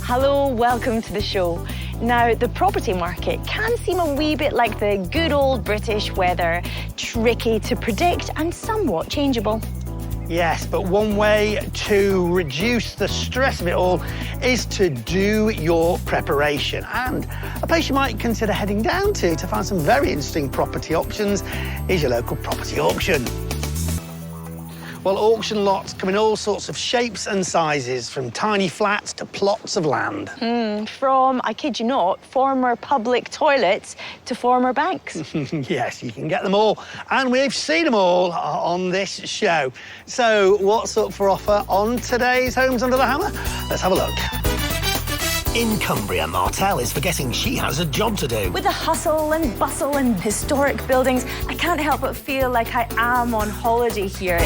Hello, welcome to the show. Now, the property market can seem a wee bit like the good old British weather, tricky to predict and somewhat changeable. Yes, but one way to reduce the stress of it all is to do your preparation. And a place you might consider heading down to find some very interesting property options is your local property auction. Well, auction lots come in all sorts of shapes and sizes, from tiny flats to plots of land. From, I kid you not, former public toilets to former banks. Yes, you can get them all, and we've seen them all on this show. So what's up for offer on today's Homes Under the Hammer? Let's have a look. In Cumbria, Martel is forgetting she has a job to do. With the hustle and bustle and historic buildings, I can't help but feel like I am on holiday here.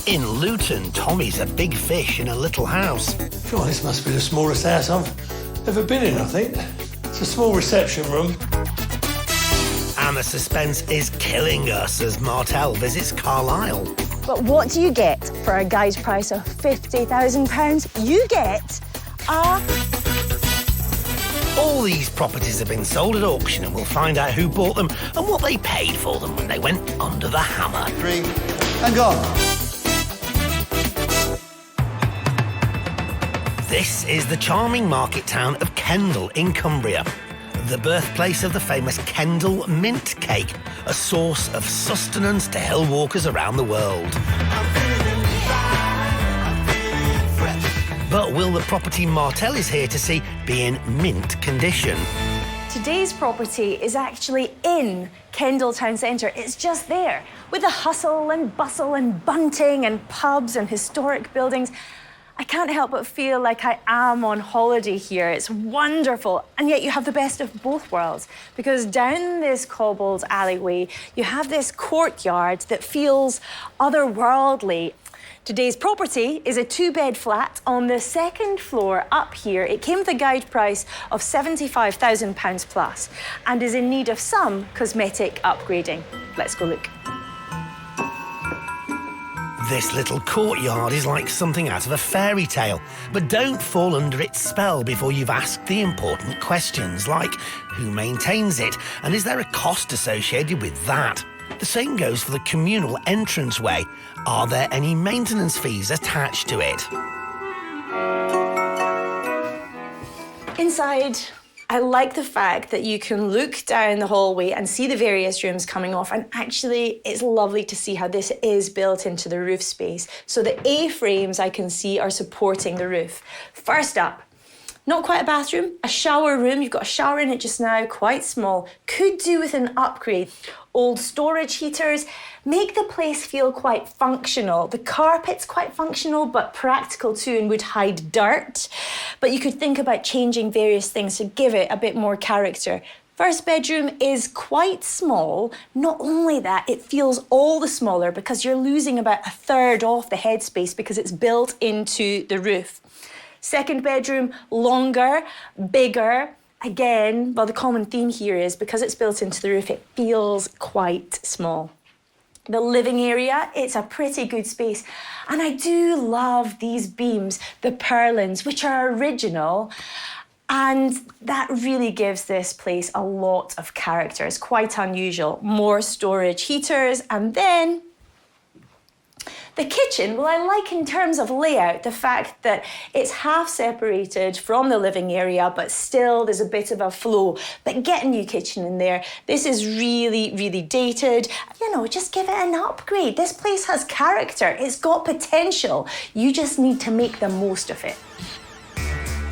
In Luton, Tommy's a big fish in a little house. God, this must be the smallest house I've ever been in, I think. It's a small reception room. And the suspense is killing us as Martel visits Carlisle. But what do you get for a guide price of £50,000? You get a... All these properties have been sold at auction, and we'll find out who bought them and what they paid for them when they went under the hammer. 3 and gone. This is the charming market town of Kendal in Cumbria, the birthplace of the famous Kendal mint cake, a source of sustenance to hill walkers around the world. But will the property Martel is here to see be in mint condition? Today's property is actually in Kendal town centre. It's just there, with the hustle and bustle and bunting and pubs and historic buildings. I can't help but feel like I am on holiday here. It's wonderful, and yet you have the best of both worlds, because down this cobbled alleyway, you have this courtyard that feels otherworldly. Today's property is a 2-bed flat on the 2nd floor up here. It came with a guide price of £75,000 plus and is in need of some cosmetic upgrading. Let's go look. This little courtyard is like something out of a fairy tale, but don't fall under its spell before you've asked the important questions, like who maintains it and is there a cost associated with that? The same goes for the communal entranceway. Are there any maintenance fees attached to it? Inside, I like the fact that you can look down the hallway and see the various rooms coming off, and actually it's lovely to see how this is built into the roof space. So the A-frames I can see are supporting the roof. First up, not quite a bathroom, a shower room. You've got a shower in it just now, quite small. Could do with an upgrade. Old storage heaters make the place feel quite functional. The carpet's quite functional, but practical too, and would hide dirt. But you could think about changing various things to give it a bit more character. First bedroom is quite small. Not only that, it feels all the smaller because you're losing about 1/3 off the headspace because it's built into the roof. Second bedroom, longer, bigger. Again, well, the common theme here is because it's built into the roof, it feels quite small. The living area, it's a pretty good space. And I do love these beams, the purlins, which are original. And that really gives this place a lot of character. It's quite unusual. More storage heaters, and then the kitchen, well, I like in terms of layout the fact that it's half separated from the living area, but still there's a bit of a flow. But get a new kitchen in there. This is really, really dated. You know, just give it an upgrade. This place has character. It's got potential. You just need to make the most of it.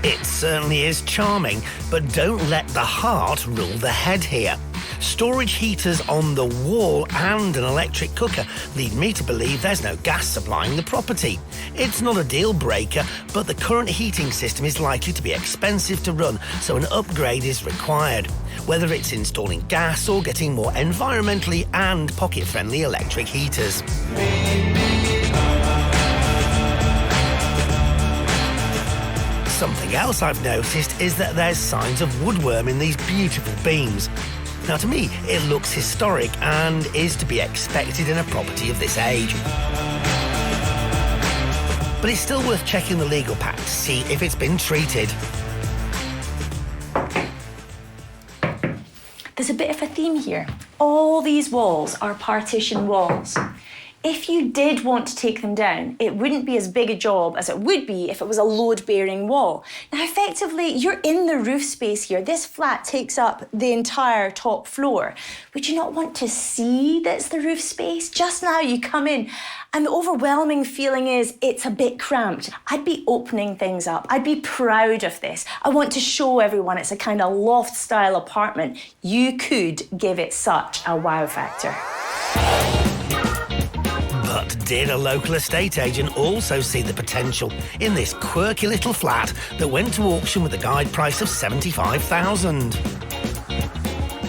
It certainly is charming, but don't let the heart rule the head here. Storage heaters on the wall and an electric cooker lead me to believe there's no gas supplying the property. It's not a deal breaker, but the current heating system is likely to be expensive to run, so an upgrade is required, whether it's installing gas or getting more environmentally and pocket-friendly electric heaters. Something else I've noticed is that there's signs of woodworm in these beautiful beams. Now, to me, it looks historic and is to be expected in a property of this age. but it's still worth checking the legal pack to see if it's been treated. There's a bit of a theme here. All these walls are partition walls. If you did want to take them down, it wouldn't be as big a job as it would be if it was a load-bearing wall. Now, effectively, you're in the roof space here. This flat takes up the entire top floor. Would you not want to see that's the roof space? Just now you come in and the overwhelming feeling is it's a bit cramped. I'd be opening things up. I'd be proud of this. I want to show everyone it's a kind of loft-style apartment. You could give it such a wow factor. But did a local estate agent also see the potential in this quirky little flat that went to auction with a guide price of $75,000?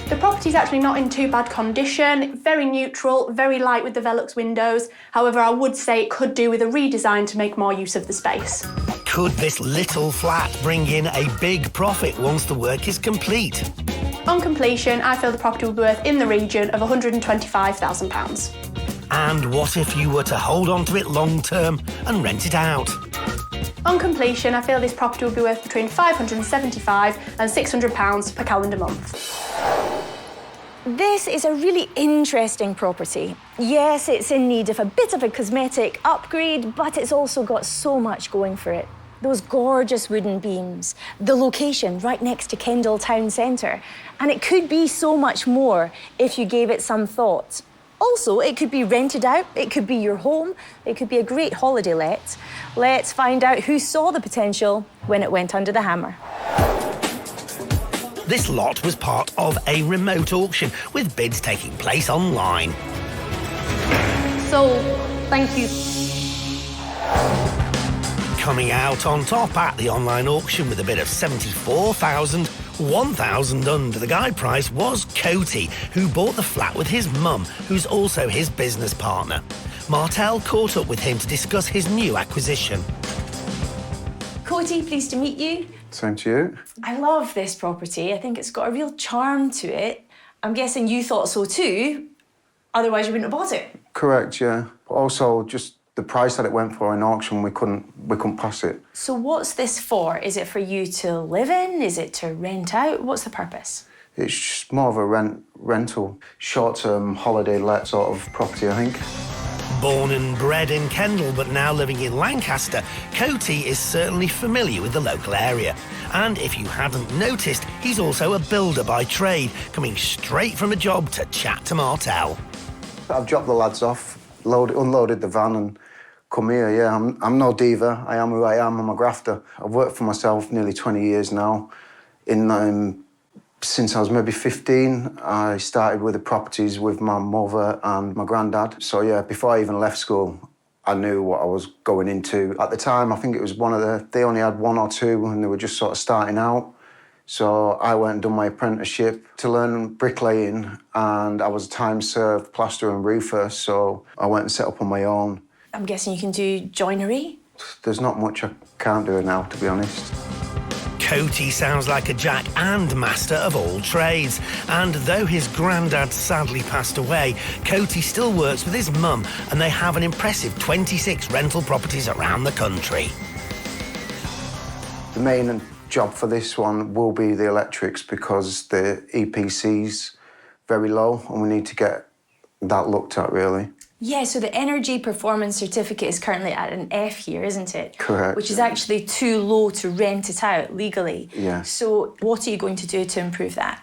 The property's actually not in too bad condition, very neutral, very light with the Velux windows. However, I would say it could do with a redesign to make more use of the space. Could this little flat bring in a big profit once the work is complete? On completion, I feel the property will be worth in the region of £125,000. And what if you were to hold on to it long term and rent it out? On completion, I feel this property will be worth between £575 and £600 per calendar month. This is a really interesting property. Yes, it's in need of a bit of a cosmetic upgrade, but it's also got so much going for it. Those gorgeous wooden beams, the location right next to Kendal town centre, and it could be so much more if you gave it some thought. Also, it could be rented out, it could be your home, it could be a great holiday let. Let's find out who saw the potential when it went under the hammer. This lot was part of a remote auction with bids taking place online. Sold. Thank you. Coming out on top at the online auction with a bid of $74,000, $1,000 under the guide price was Cody, who bought the flat with his mum, who's also his business partner. Martel caught up with him to discuss his new acquisition. Cody, pleased to meet you. Same to you. I love this property. I think it's got a real charm to it. I'm guessing you thought so too, otherwise you wouldn't have bought it. Correct, yeah. But also, just the price that it went for in auction, we couldn't pass it. So what's this for? Is it for you to live in? Is it to rent out? What's the purpose? It's just more of a rental, short-term holiday let sort of property, I think. Born and bred in Kendal, but now living in Lancaster, Coty is certainly familiar with the local area. And if you hadn't noticed, he's also a builder by trade, coming straight from a job to chat to Martel. I've dropped the lads off, unloaded the van and come here, yeah. I'm no diva, I am who I am, I'm a grafter. I've worked for myself nearly 20 years now. Since I was maybe 15, I started with the properties with my mother and my granddad. So yeah, before I even left school, I knew what I was going into. At the time, I think it was they only had one or two and they were just sort of starting out. So I went and done my apprenticeship to learn bricklaying, and I was a time-served plasterer and roofer, so I went and set up on my own. I'm guessing you can do joinery? There's not much I can't do now, to be honest. Coty sounds like a jack and master of all trades. And though his granddad sadly passed away, Coty still works with his mum, and they have an impressive 26 rental properties around the country. The main job for this one will be the electrics, because the EPC's very low and we need to get that looked at, really. Yeah, so the Energy Performance Certificate is currently at an F here, isn't it? Correct. Which is actually too low to rent it out legally. Yeah. So what are you going to do to improve that?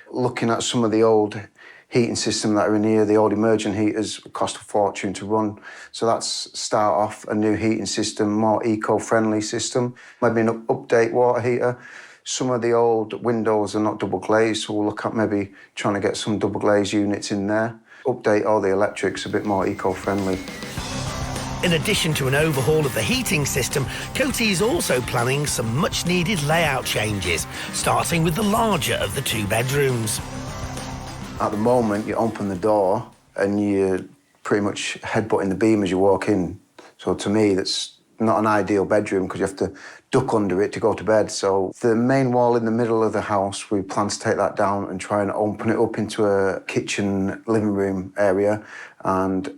Looking at some of the old heating systems that are in here, the old emergent heaters cost a fortune to run. So that's start off a new heating system, more eco-friendly system. Maybe an update water heater. Some of the old windows are not double glazed, so we'll look at maybe trying to get some double glazed units in there. Update all the electrics a bit more eco-friendly. In addition to an overhaul of the heating system, Coty is also planning some much-needed layout changes, starting with the larger of the two bedrooms. At the moment, you open the door and you're pretty much headbutting the beam as you walk in. So to me, that's not an ideal bedroom because you have to duck under it to go to bed. So the main wall in the middle of the house, we plan to take that down and try and open it up into a kitchen living room area. And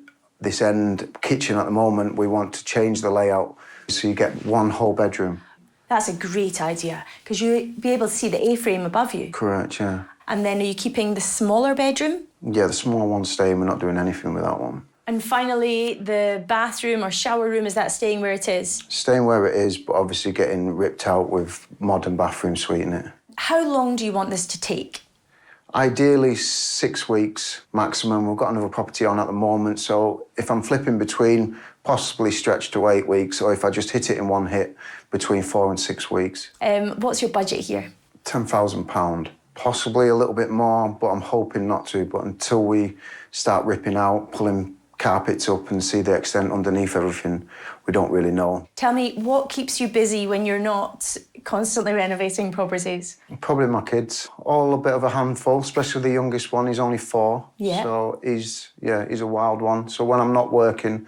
This end kitchen at the moment, we want to change the layout so you get one whole bedroom. That's a great idea, because you'll be able to see the A-frame above you. Correct, yeah. And then are you keeping the smaller bedroom? Yeah, the small one's staying. We're not doing anything with that one. And finally, the bathroom or shower room, is that staying where it is? Staying where it is, but obviously getting ripped out with modern bathroom suite in it. How long do you want this to take? Ideally 6 weeks maximum. We've got another property on at the moment, so if I'm flipping between, possibly stretch to 8 weeks, or if I just hit it in one hit, between 4 and 6 weeks. What's your budget here? £10,000. Possibly a little bit more, but I'm hoping not to. But until we start ripping out, pulling carpets up and see the extent underneath everything, we don't really know. Tell me, what keeps you busy when you're not constantly renovating properties? Probably my kids. All a bit of a handful, especially the youngest one. He's only 4. Yeah. So he's a wild one. So when I'm not working,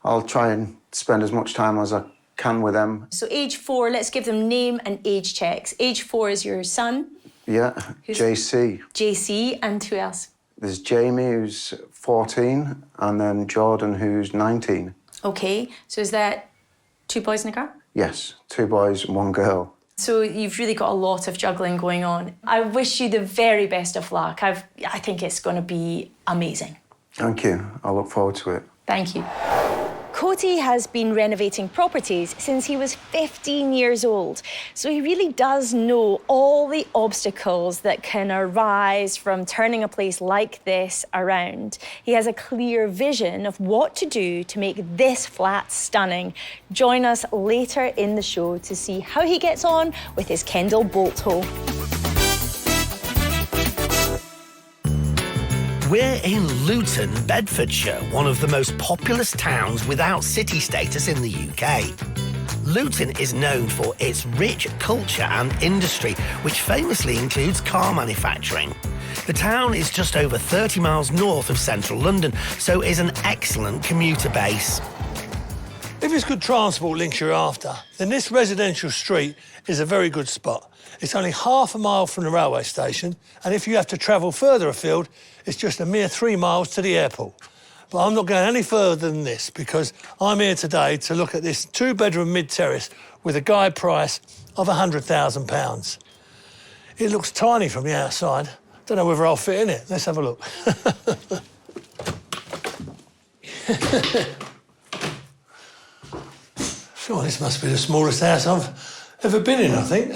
I'll try and spend as much time as I can with them. So age 4, let's give them name and age checks. Age 4 is your son? Yeah, JC. JC, and who else? There's Jamie, who's 14, and then Jordan, who's 19. Okay, so is that 2 boys in a girl? Yes, 2 boys and 1 girl. So you've really got a lot of juggling going on. I wish you the very best of luck. I think it's going to be amazing. Thank you. I look forward to it. Thank you. Cody has been renovating properties since he was 15 years old, so he really does know all the obstacles that can arise from turning a place like this around. He has a clear vision of what to do to make this flat stunning. Join us later in the show to see how he gets on with his Kendal bolt hole. We're in Luton, Bedfordshire, one of the most populous towns without city status in the UK. Luton is known for its rich culture and industry, which famously includes car manufacturing. The town is just over 30 miles north of central London, so is an excellent commuter base. If it's good transport links you're after, then this residential street is a very good spot. It's only half a mile from the railway station, and if you have to travel further afield, it's just a mere 3 miles to the airport. But I'm not going any further than this because I'm here today to look at this 2-bedroom mid-terrace with a guide price of £100,000. It looks tiny from the outside. Don't know whether I'll fit in it. Let's have a look. Sure, this must be the smallest house I've ever been in, I think.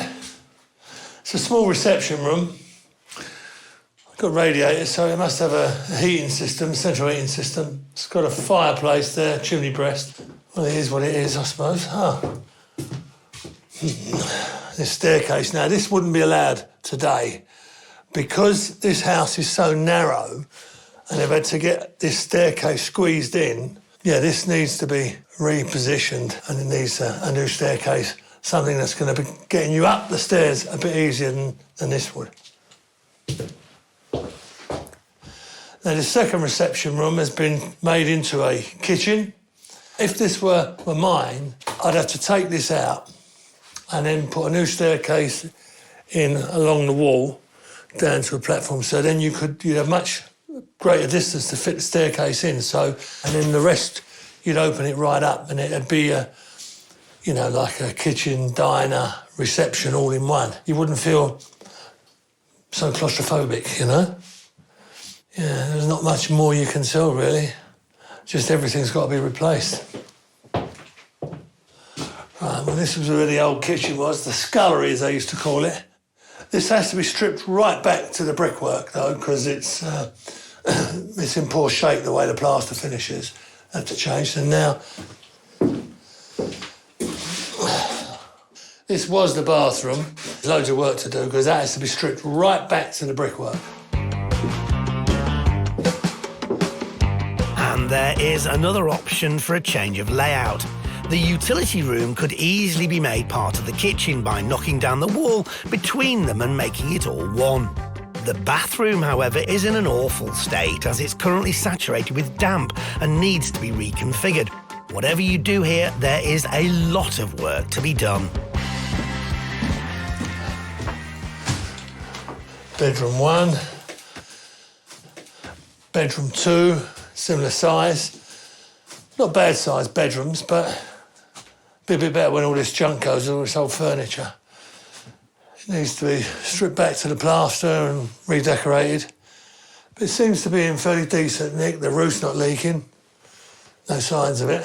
It's a small reception room. Got radiators, so it must have a heating system, central heating system. It's got a fireplace there, chimney breast. Well, it is what it is, I suppose. This staircase. Now, this wouldn't be allowed today because this house is so narrow and they've had to get this staircase squeezed in. Yeah, this needs to be repositioned and it needs a new staircase, something that's going to be getting you up the stairs a bit easier than this would. Now, the second reception room has been made into a kitchen. If this were mine, I'd have to take this out and then put a new staircase in along the wall down to a platform. So then you'd have much greater distance to fit the staircase in. So, and then the rest, you'd open it right up and it'd be like a kitchen, diner, reception all in one. You wouldn't feel so claustrophobic, you know? Yeah, there's not much more you can sell, really. Just everything's got to be replaced. Right, well, this was where the old kitchen was, the scullery, as they used to call it. This has to be stripped right back to the brickwork, though, because it's in poor shape, the way the plaster finishes. Have to change. And now, this was the bathroom. There's loads of work to do, because that has to be stripped right back to the brickwork. And there is another option for a change of layout. The utility room could easily be made part of the kitchen by knocking down the wall between them and making it all one. The bathroom, however, is in an awful state as it's currently saturated with damp and needs to be reconfigured. Whatever you do here, there is a lot of work to be done. Bedroom 1, bedroom 2, similar size. not bad-sized bedrooms, but be a bit better when all this junk goes, all this old furniture. It needs to be stripped back to the plaster and redecorated. But it seems to be in fairly decent nick. The roof's not leaking. No signs of it.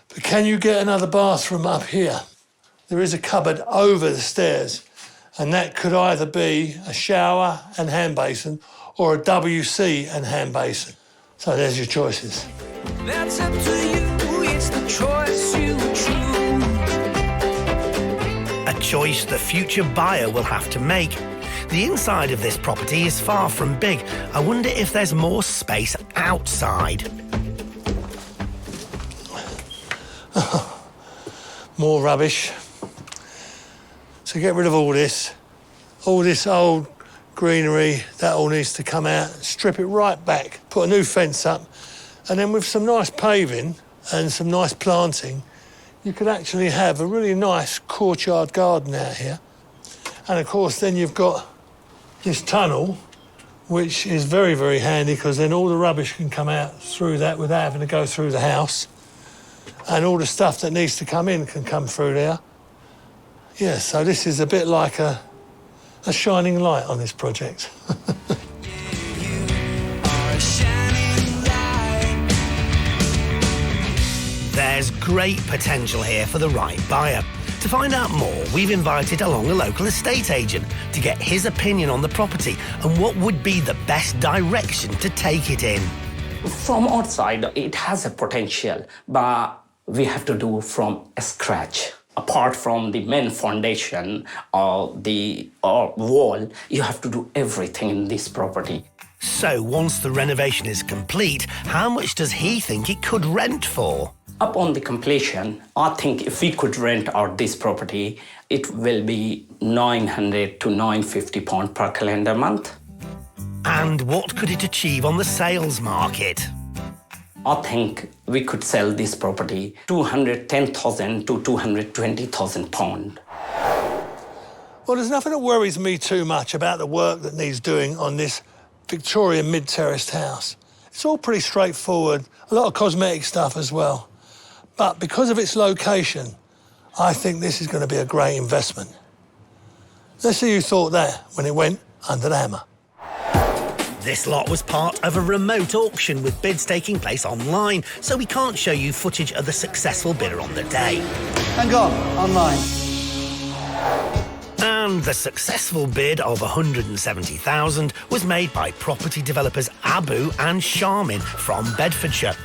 But can you get another bathroom up here? There is a cupboard over the stairs, and that could either be a shower and hand basin or a WC and hand basin. So there's your choices. That's up to you, it's the choice you choose. A choice the future buyer will have to make. The inside of this property is far from big. I wonder if there's more space outside. More rubbish. So get rid of all this old greenery, that all needs to come out, strip it right back, put a new fence up, and then with some nice paving and some nice planting, you could actually have a really nice courtyard garden out here. And of course, then you've got this tunnel, which is very, very handy because then all the rubbish can come out through that without having to go through the house. And all the stuff that needs to come in can come through there. Yeah, so this is a bit like a shining light on this project. There's great potential here for the right buyer. To find out more, we've invited along a local estate agent to get his opinion on the property and what would be the best direction to take it in. From outside, it has a potential, but we have to do from scratch. Apart from the main foundation or the wall, you have to do everything in this property. So once the renovation is complete, how much does he think it could rent for? Upon the completion, I think if we could rent out this property, it will be £900 to £950 per calendar month. And what could it achieve on the sales market? I think we could sell this property £210,000 to £220,000. Well, there's nothing that worries me too much about the work that needs doing on this Victorian mid-terraced house. It's all pretty straightforward, a lot of cosmetic stuff as well. But because of its location, I think this is going to be a great investment. Let's see who thought that when it went under the hammer. This lot was part of a remote auction with bids taking place online, so we can't show you footage of the successful bidder on the day. Hang on, online. And the successful bid of £170,000 was made by property developers Abu and Sharmin from Bedfordshire.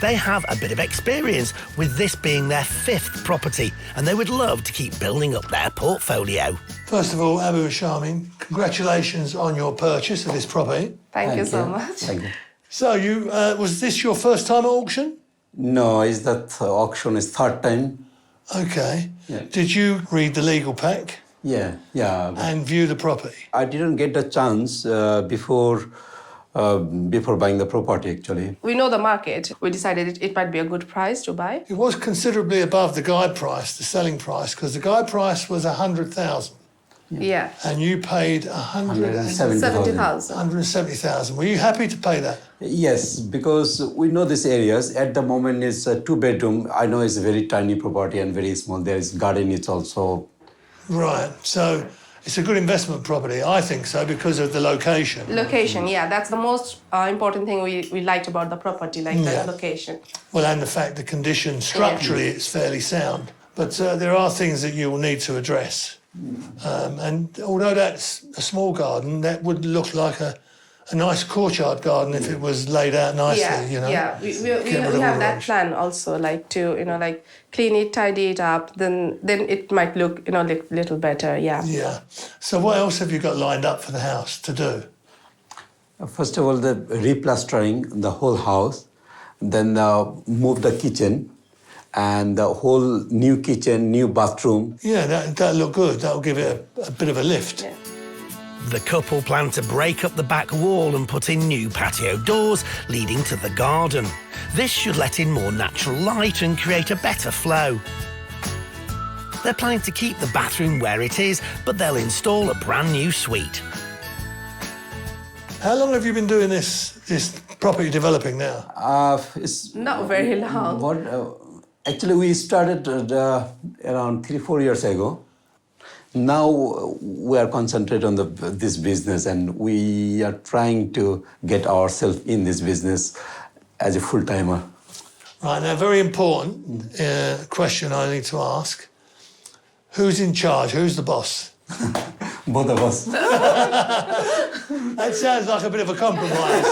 They have a bit of experience, with this being their 5th property, and they would love to keep building up their portfolio. First of all, Abu and Sharmin, congratulations on your purchase of this property. Thank you so much. Thank you. So, was this your first time at auction? No, is that auction is 3rd time. OK. Yeah. Did you read the legal pack? Yeah. And view the property? I didn't get the chance before buying the property, actually. We know the market. We decided it might be a good price to buy. It was considerably above the guide price, the selling price, because the guide price was $100,000. Yeah. And you paid $170,000. 70,000. $170,000. Were you happy to pay that? Yes, because we know these areas. At the moment, it's a 2-bedroom. I know it's a very tiny property and very small. There is garden. It's also... Right. So it's a good investment property. I think so, because of the location. Location, yeah. That's the most important thing we liked about the property, like the location. Well, and the fact the condition, structurally, it's fairly sound. But there are things that you will need to address. And although that's a small garden, that would look like a nice courtyard garden if it was laid out nicely, you know. Yeah, we have that plan also, like to, like clean it, tidy it up, then it might look, look a little better, yeah. Yeah. So what else have you got lined up for the house to do? First of all, the replastering the whole house, then move the kitchen, and the whole new kitchen, new bathroom. Yeah, that'll look good. That'll give it a bit of a lift. Yeah. The couple plan to break up the back wall and put in new patio doors leading to the garden. This should let in more natural light and create a better flow. They're planning to keep the bathroom where it is, but they'll install a brand new suite. How long have you been doing this property developing now? It's Not very long. What, actually, we started around 3-4 years ago. Now we are concentrated on this business, and we are trying to get ourselves in this business as a full-timer. Right, now, very important question I need to ask. Who's in charge? Who's the boss? Both of us. That sounds like a bit of a compromise.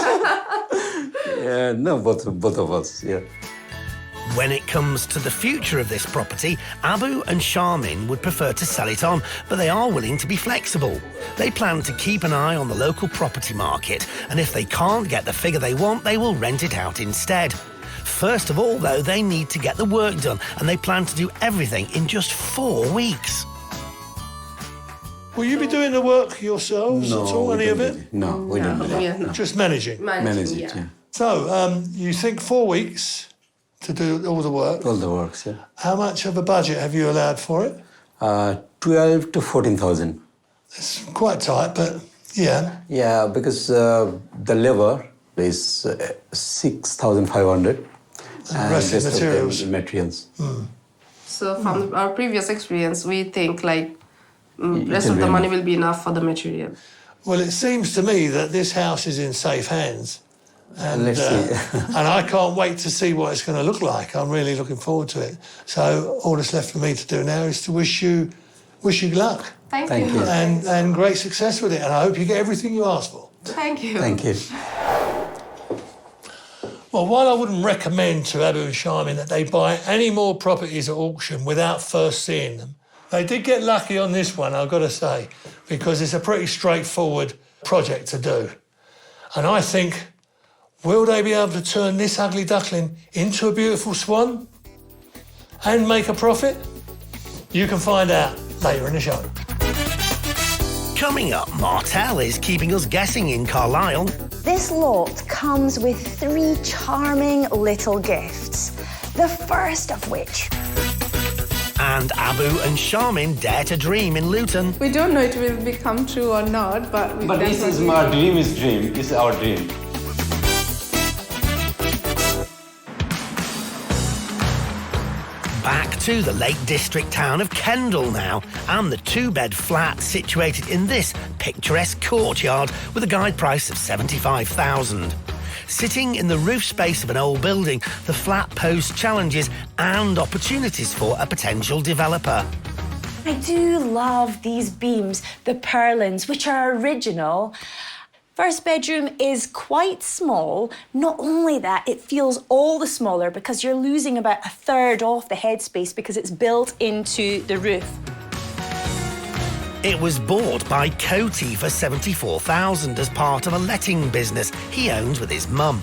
Yeah, no, both of us, yeah. When it comes to the future of this property, Abu and Charmin would prefer to sell it on, but they are willing to be flexible. They plan to keep an eye on the local property market, and if they can't get the figure they want, they will rent it out instead. First of all, though, they need to get the work done, and they plan to do everything in just 4 weeks. Will you be doing the work yourselves at all, any of it? No, we don't do that. Yeah, no. Just managing? Manage it, yeah. So, you think 4 weeks to do all the work? All the works, yeah. How much of a budget have you allowed for it? 12 to 14,000. It's quite tight, but yeah. Yeah, because the labor is 6,500. And the rest is materials. Materials. So from our previous experience, we think like rest will of be the money enough. will be enough for the material. Well, it seems to me that this house is in safe hands. And, Let's see. and I can't wait to see what it's going to look like. I'm really looking forward to it. So all that's left for me to do now is to wish you luck Thank Thank you. you. and great success with it. And I hope you get everything you ask for. Thank you. Thank you. Well, while I wouldn't recommend to Abu and Charmin that they buy any more properties at auction without first seeing them, they did get lucky on this one, I've got to say, because it's a pretty straightforward project to do. And I think, will they be able to turn this ugly duckling into a beautiful swan and make a profit? You can find out later in the show. Coming up, Martel is keeping us guessing in Carlisle. This lot comes with 3 charming little gifts. The first of which... And Abu and Charmin dare to dream in Luton. We don't know it will become true or not, but we But this is my dream is dream. This is our dream. Back to the Lake District town of Kendal now, and the 2-bed flat situated in this picturesque courtyard with a guide price of $75,000. Sitting in the roof space of an old building, the flat posed challenges and opportunities for a potential developer. I do love these beams, the purlins, which are original. First bedroom is quite small. Not only that, it feels all the smaller because you're losing about 1/3 off the headspace because it's built into the roof. It was bought by Coty for $74,000 as part of a letting business he owns with his mum.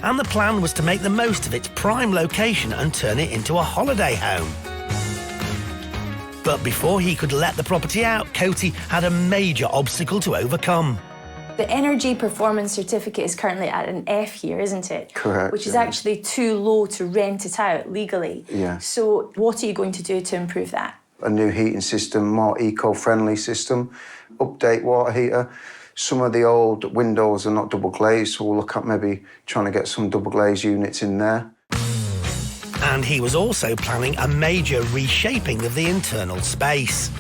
And the plan was to make the most of its prime location and turn it into a holiday home. But before he could let the property out, Coty had a major obstacle to overcome. The energy performance certificate is currently at an F here, isn't it? Correct, Which is yeah. actually too low to rent it out legally. Yeah. So what are you going to do to improve that? A new heating system, more eco-friendly system, update water heater. Some of the old windows are not double glazed, so we'll look at maybe trying to get some double glazed units in there. And he was also planning a major reshaping of the internal space.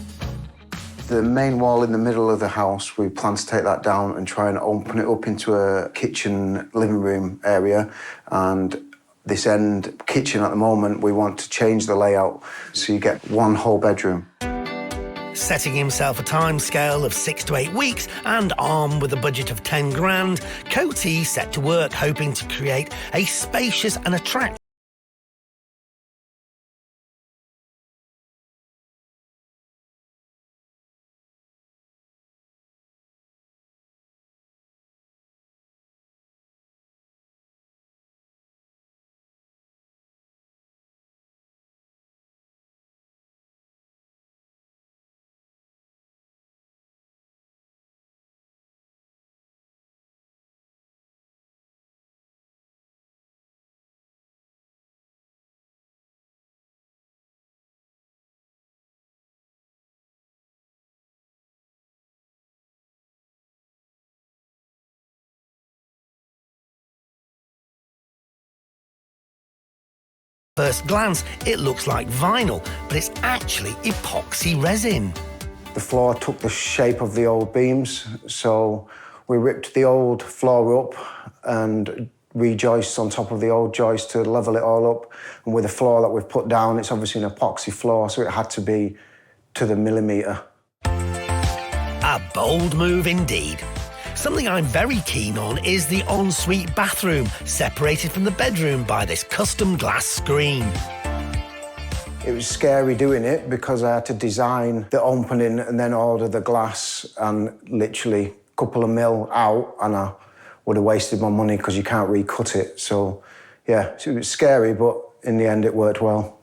The main wall in the middle of the house, we plan to take that down and try and open it up into a kitchen, living room area. And this end kitchen at the moment, we want to change the layout so you get one whole bedroom. Setting himself a timescale of 6 to 8 weeks and armed with a budget of 10 grand, Coty set to work hoping to create a spacious and attractive First glance, it looks like vinyl, but it's actually epoxy resin. The floor took the shape of the old beams, so we ripped the old floor up and rejoiced on top of the old joist to level it all up. And with the floor that we've put down, it's obviously an epoxy floor, so it had to be to the millimetre. A bold move indeed. Something I'm very keen on is the ensuite bathroom, separated from the bedroom by this custom glass screen. It was scary doing it because I had to design the opening and then order the glass, and literally a couple of mil out, and I would have wasted my money because you can't recut it. So, yeah, it was scary, but in the end it worked well.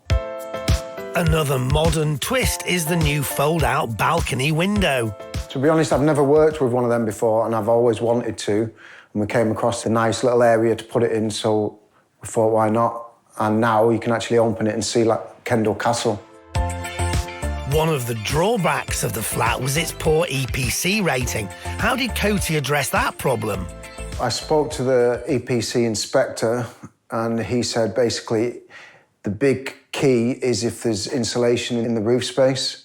Another modern twist is the new fold-out balcony window. To be honest, I've never worked with one of them before, and I've always wanted to. And we came across a nice little area to put it in, so we thought, why not? And now you can actually open it and see like Kendal Castle. One of the drawbacks of the flat was its poor EPC rating. How did Coty address that problem? I spoke to the EPC inspector, and he said basically the big key is if there's insulation in the roof space.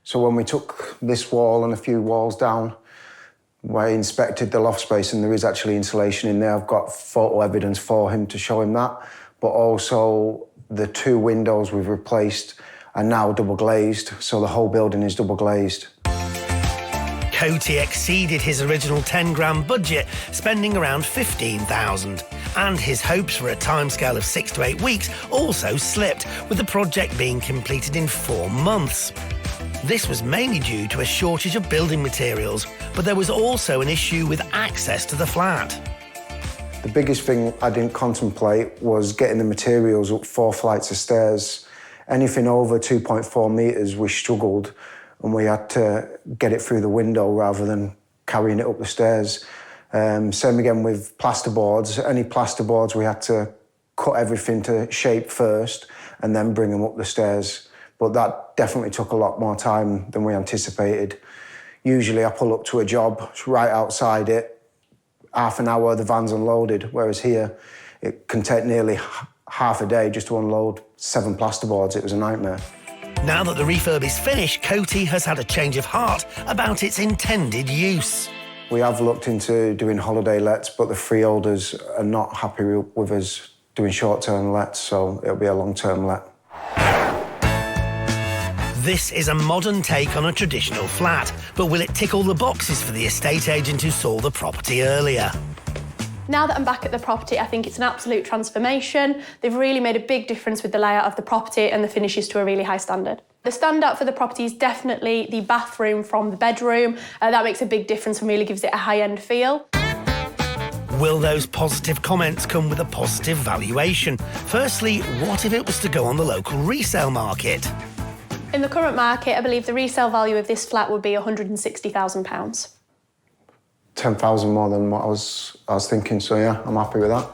So when we took this wall and a few walls down, I inspected the loft space and there is actually insulation in there. I've got photo evidence for him to show him that. But also the 2 windows we've replaced are now double glazed, so the whole building is double glazed. Coty exceeded his original 10 grand budget, spending around 15,000. And his hopes for a timescale of 6 to 8 weeks also slipped, with the project being completed in 4 months. This was mainly due to a shortage of building materials, but there was also an issue with access to the flat. The biggest thing I didn't contemplate was getting the materials up 4 flights of stairs. Anything over 2.4 metres, we struggled, and we had to get it through the window rather than carrying it up the stairs. Same again with plasterboards. Any plasterboards, we had to cut everything to shape first and then bring them up the stairs. But that definitely took a lot more time than we anticipated. Usually I pull up to a job, it's right outside it, half an hour, the van's unloaded, whereas here it can take nearly half a day just to unload 7 plasterboards. It was a nightmare. Now that the refurb is finished, Coty has had a change of heart about its intended use. We have looked into doing holiday lets, but the freeholders are not happy with us doing short-term lets, so it'll be a long-term let. This is a modern take on a traditional flat, but will it tick all the boxes for the estate agent who saw the property earlier? Now that I'm back at the property, I think it's an absolute transformation. They've really made a big difference with the layout of the property and the finishes to a really high standard. The standout for the property is definitely the bathroom from the bedroom. That makes a big difference and really gives it a high-end feel. Will those positive comments come with a positive valuation? Firstly, what if it was to go on the local resale market? In the current market, I believe the resale value of this flat would be £160,000. 10,000 more than what I was thinking, so yeah, I'm happy with that.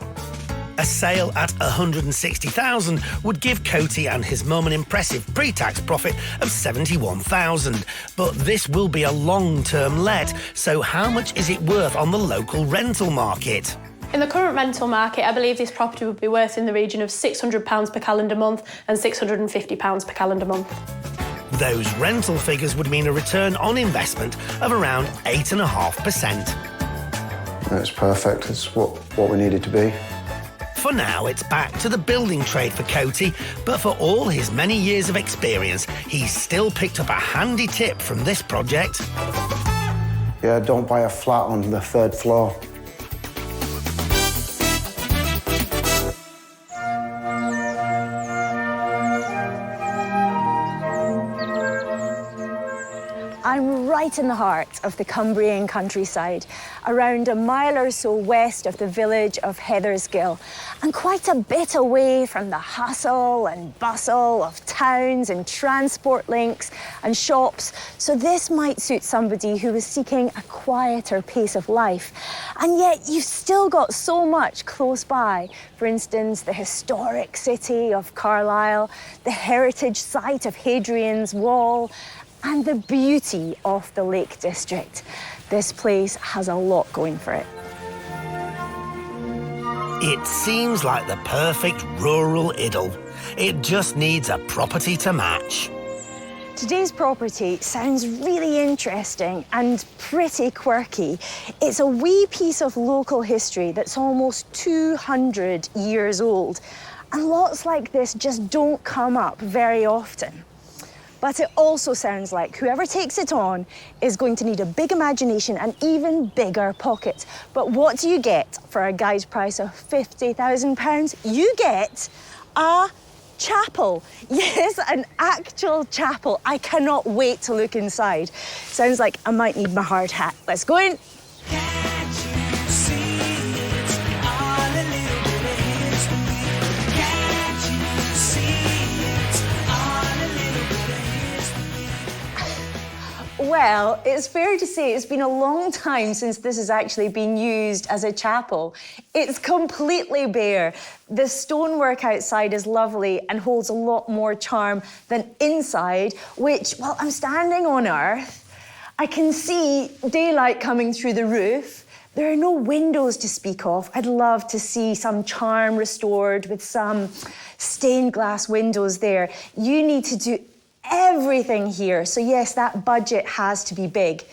A sale at 160,000 would give Coty and his mum an impressive pre-tax profit of 71,000. But this will be a long-term let, so how much is it worth on the local rental market? In the current rental market, I believe this property would be worth in the region of £600 per calendar month and £650 per calendar month. Those rental figures would mean a return on investment of around 8.5%. It's perfect. It's what we needed to be. For now, it's back to the building trade for Coty, but for all his many years of experience, he's still picked up a handy tip from this project. Yeah, don't buy a flat on the 3rd floor. I'm right in the heart of the Cumbrian countryside, around a mile or so west of the village of Heathersgill, and quite a bit away from the hustle and bustle of towns and transport links and shops. So this might suit somebody who is seeking a quieter pace of life. And yet you've still got so much close by. For instance, the historic city of Carlisle, the heritage site of Hadrian's Wall, and the beauty of the Lake District. This place has a lot going for it. It seems like the perfect rural idyll. It just needs a property to match. Today's property sounds really interesting and pretty quirky. It's a wee piece of local history that's almost 200 years old. And lots like this just don't come up very often. But it also sounds like whoever takes it on is going to need a big imagination and even bigger pockets. But what do you get for a guide price of £50,000? You get a chapel. Yes, an actual chapel. I cannot wait to look inside. Sounds like I might need my hard hat. Let's go in. Well, it's fair to say it's been a long time since this has actually been used as a chapel. It's completely bare. The stonework outside is lovely and holds a lot more charm than inside, which, while I'm standing on earth, I can see daylight coming through the roof. There are no windows to speak of. I'd love to see some charm restored with some stained glass windows there. You need to do everything here. So yes, that budget has to be big.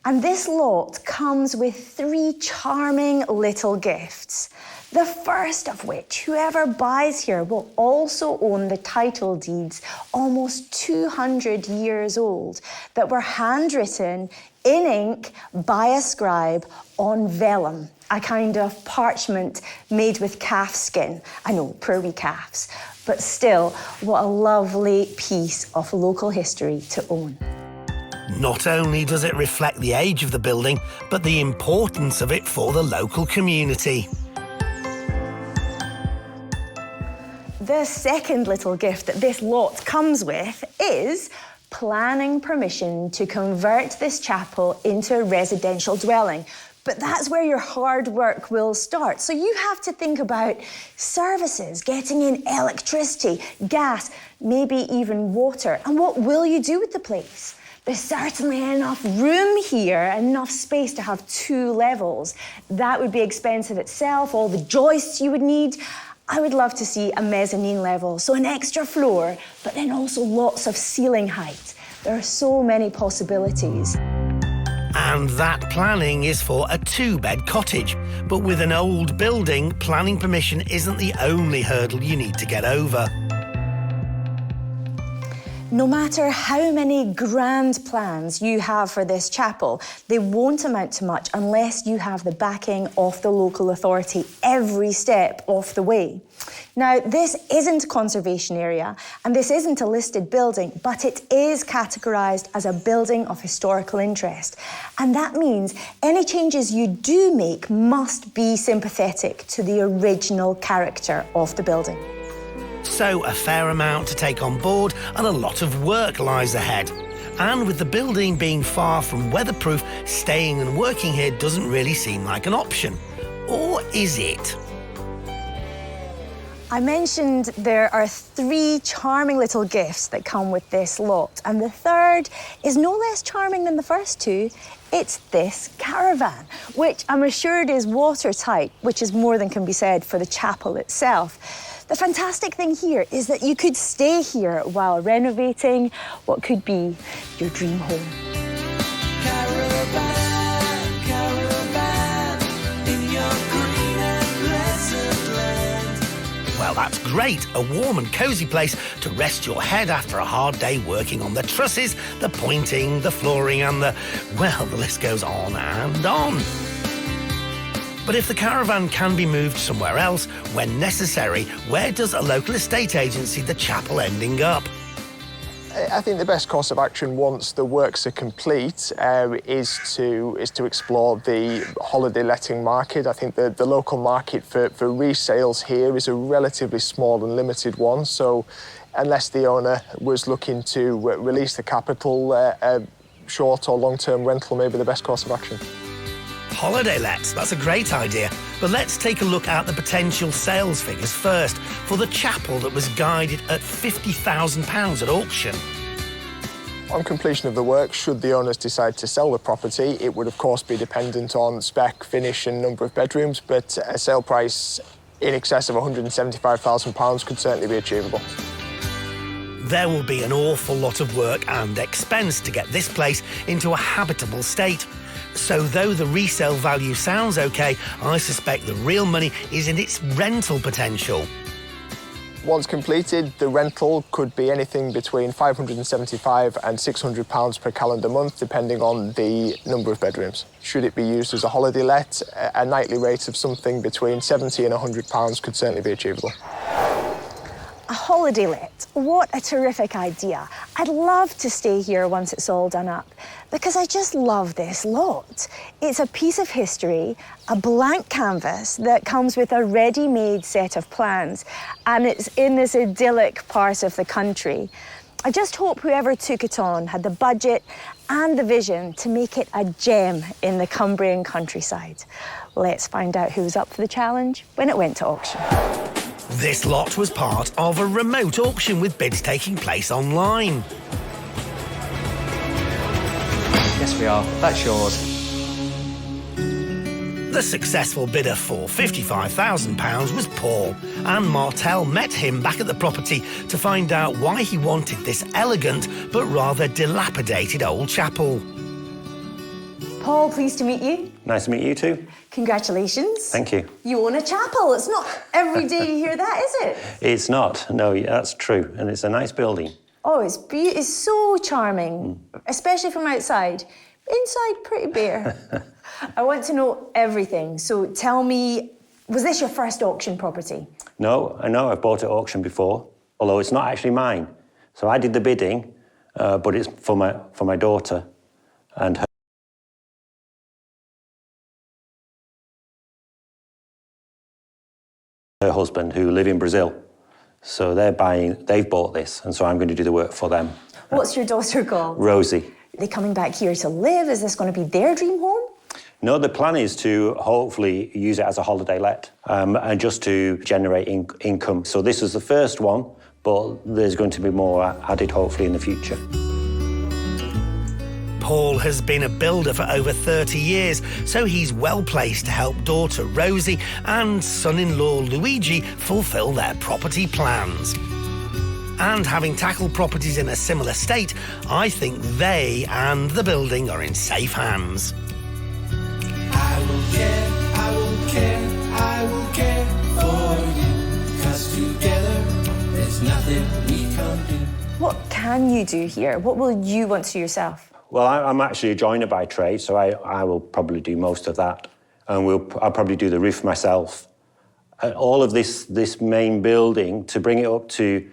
And this lot comes with 3 charming little gifts. The first of which, whoever buys here will also own the title deeds, almost 200 years old, that were handwritten in ink by a scribe on vellum, a kind of parchment made with calf skin. I know, poor wee calves. But still, what a lovely piece of local history to own. Not only does it reflect the age of the building, but the importance of it for the local community. The second little gift that this lot comes with is planning permission to convert this chapel into a residential dwelling. But that's where your hard work will start. So you have to think about services, getting in electricity, gas, maybe even water. And what will you do with the place? There's certainly enough room here, enough space to have 2 levels. That would be expensive itself, all the joists you would need. I would love to see a mezzanine level, so an extra floor, but then also lots of ceiling height. There are so many possibilities. And that planning is for a 2-bed cottage. But with an old building, planning permission isn't the only hurdle you need to get over. No matter how many grand plans you have for this chapel, they won't amount to much unless you have the backing of the local authority every step of the way. Now, this isn't a conservation area and this isn't a listed building, but it is categorised as a building of historical interest. And that means any changes you do make must be sympathetic to the original character of the building. So a fair amount to take on board and a lot of work lies ahead. And with the building being far from weatherproof, staying and working here doesn't really seem like an option. Or is it? I mentioned there are 3 charming little gifts that come with this lot, and the third is no less charming than the first 2. It's this caravan, which I'm assured is watertight, which is more than can be said for the chapel itself. The fantastic thing here is that you could stay here while renovating what could be your dream home. Caravan, caravan, in your green and pleasant land. Well, that's great. A warm and cosy place to rest your head after a hard day working on the trusses, the pointing, the flooring and well, the list goes on and on. But if the caravan can be moved somewhere else when necessary, where does a local estate agent see the chapel ending up? I think the best course of action once the works are complete is to explore the holiday letting market. I think the local market for resales here is a relatively small and limited one. So unless the owner was looking to release the capital, short or long-term rental may be the best course of action. Holiday lets, that's a great idea. But let's take a look at the potential sales figures first for the chapel that was guided at £50,000 at auction. On completion of the work, should the owners decide to sell the property, it would of course be dependent on spec, finish and number of bedrooms, but a sale price in excess of £175,000 could certainly be achievable. There will be an awful lot of work and expense to get this place into a habitable state. So though the resale value sounds okay, I suspect the real money is in its rental potential. Once completed, the rental could be anything between £575 and £600 per calendar month, depending on the number of bedrooms. Should it be used as a holiday let, a nightly rate of something between £70 and £100 could certainly be achievable. A holiday let. What a terrific idea. I'd love to stay here once it's all done up because I just love this lot. It's a piece of history, a blank canvas that comes with a ready-made set of plans, and it's in this idyllic part of the country. I just hope whoever took it on had the budget and the vision to make it a gem in the Cumbrian countryside. Let's find out who was up for the challenge when it went to auction. This lot was part of a remote auction with bids taking place online. Yes, we are. That's yours. The successful bidder for £55,000 was Paul, and Martel met him back at the property to find out why he wanted this elegant but rather dilapidated old chapel. Paul, pleased to meet you. Nice to meet you too. Congratulations. Thank you. You own a chapel. It's not every day you hear that, is it? It's not. No, that's true. And it's a nice building. Oh, it's so charming, especially from outside. Inside, pretty bare. I want to know everything. So tell me, was this your first auction property? No, I know I've bought at auction before, although it's not actually mine. So I did the bidding, but it's for my daughter and her husband, who live in Brazil. So they've bought this, and so I'm going to do the work for them. What's your daughter called? Rosie. Are they coming back here to live? Is this going to be their dream home? No, the plan is to hopefully use it as a holiday let and just to generate income. So this is the first one, but there's going to be more added hopefully in the future. Paul has been a builder for over 30 years, so he's well placed to help daughter Rosie and son-in-law Luigi fulfil their property plans. And having tackled properties in a similar state, I think they and the building are in safe hands. I will care, I will care, I will care for you. 'Cause together there's nothing we can't do. What can you do here? What will you want to yourself? Well, I'm actually a joiner by trade, so I will probably do most of that. And I'll probably do the roof myself. And all of this main building, to bring it up to